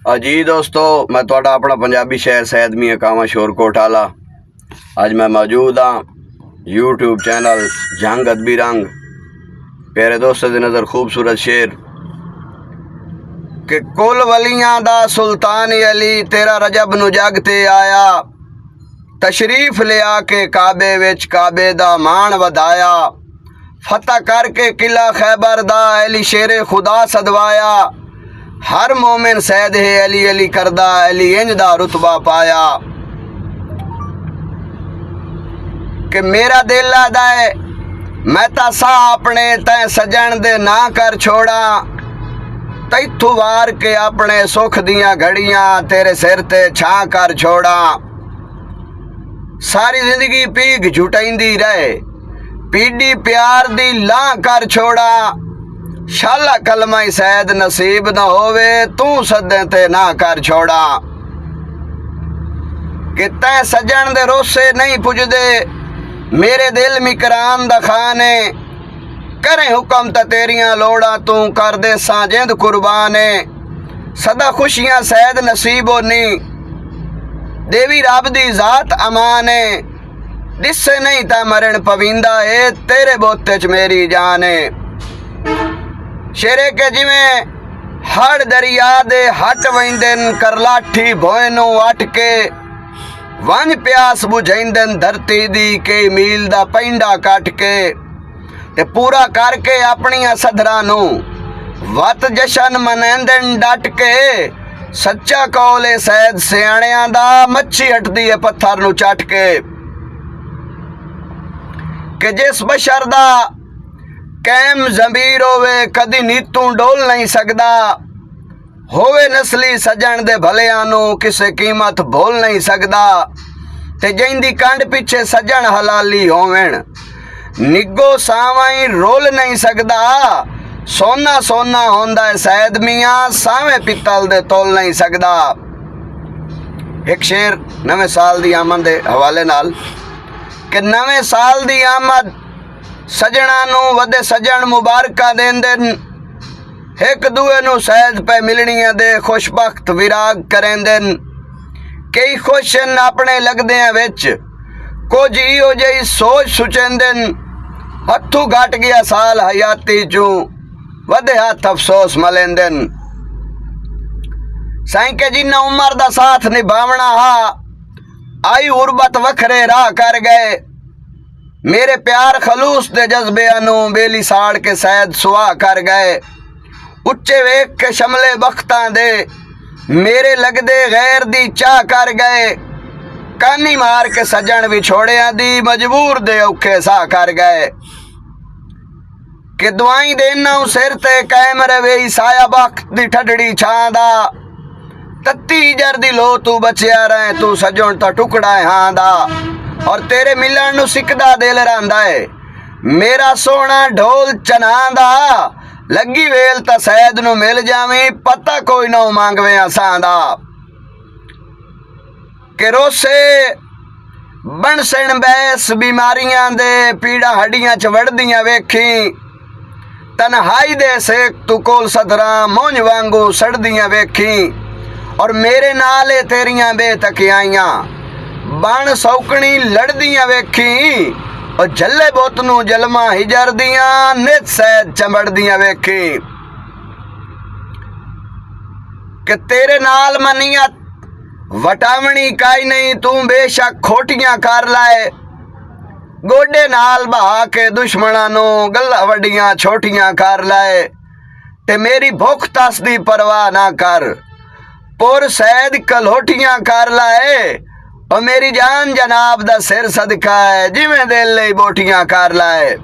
जी दोस्तों, मैं थोड़ा अपना पंजाबी शहर सैयद मियां कामा शोरकोट आला। आज मैं मौजूद हाँ यूट्यूब चैनल जंग अदबी रंग। प्यारे दोस्तों की नज़र खूबसूरत शेर कि कुल वलियां दा सुल्तान अली तेरा रजब नु जग ते आया, तशरीफ लिया के काबे विच काबे दा मान वधाया, फतह करके किला खैबर दा अली शेरे खुदा सदवाया, हर मोमिन सैद है अली अली करदा अली इंज दा रुतबा पाया। कि मेरा दिल आदा है मैं ता सा अपने तै सजन दे ना कर छोड़ा, तैथू वार के अपने सुख दियां घड़ियां तेरे सिर ते छा कर छोड़ा। सारी जिंदगी पीक झुटाइंदी रहे, पीडी प्यार दी लां कर छोड़ा, शाला कलमाई सैद नसीब न होवे तू सदे ते ना कर छोड़ा। कि तै सजन दे रोसे नहीं पुजदे मेरे दिल मिकरान दा खाने, करे हुक्म त तेरियां लोड़ा तू कर दे साजिंद कुर्बाने। सदा खुशियां सैद नसीब होनी देवी रब दी जात अमाने, दिसे नहीं ता मरण पविंदा है तेरे बोते च मेरी जाने। शेरे के जिमें हड़ दरिया दे हट वहिंदन करलाठी भोए नू अट के, वंज प्यास बुझाइंदन धरती दी के मील दा पैंडा कट के, ते पूरा करके अपनियां सधरां नू वत जशन मनेंदन डट के। सच्चा कौले सैद सियाणियां दा मच्छी हटदी है पत्थर नू चट के। कि जिस बशर दा कैम जमीर होवे कदी नीतू डोल नहीं सकदा, होवे नस्ली सजन दे भलियां नू किसे कीमत भोल नहीं सकदा। ते जिंदी कंड पिछे सजन हलाली होवेन निगो सावाई रोल नहीं सकदा, सोना सोना होंदा है सैद मियां सावे पित्तल दे तोल नहीं सकदा। एक शेर नवे साल दी आमद दे हवाले नाल कि नवे साल दी आमद सजना नू वदे सजन मुबारका देंदन, एक दूए नू सैद पे मिलनियां दे खुशबख्त विराग करेंदन। कई खुशन अपने लगदियां विच कुछ इहो जही सोच सुचेंदन, हथू घट गया साल हयाती चू वदे हाथ अफसोस मलेंदन। साईं के जिन्ना उमर दा साथ निभावना हा आई उर्बत वखरे राह कर गए, मेरे प्यार खलूस दे जज्बे नू बेली साड़ के सैद सुहा कर गए। उच्चे वेख के शमले बख्तां दे मेरे लगदे गैर दी चाह कर गए, कानी मार के सजन विछोड़िया दी मजबूर दे औखे सा कर गए। कि दुआई देना सिर ते कायम रवे साया बख्त दी ठडड़ी छां दा, तत्ती जर दी लो तू बचिया रहे तू सजन ता टुकड़ा है हां दा। और तेरे मिलन नू सिकदा दिल रहांदा है मेरा सोना ढोल चनांदा, लगी वेल ता सैद नू मिल जावी पता कोई ना मांगवे असां दा। कि रोसे बनसन बैस बीमारियां दे पीड़ा हड्डियां च वड़दियां वेखी, तन्हाई दे सेक तू कोल सदरा मोंज वांगू सड़दियां वेखी। और मेरे नाले तेरियां बेतकियाइयां बन सौकनी लड़दियां वेखी, और जल्ले बोत नू जलमा हिजर दियां नित सैद चंबड़दियां वेखी। कि तेरे नाल मनियत वटावनी काई नहीं तू बेशक खोटियां कर लाए, गोडे नाल बहा के दुश्मना नू गल्ला वड्डियां छोटियां कर लाए। ते मेरी भुख तस दी परवाह ना कर पुर सैद कलोटियां कर लाए, और मेरी जान जनाब दा सिर सदका है जिवें दिल लई बोटियां कर लाए।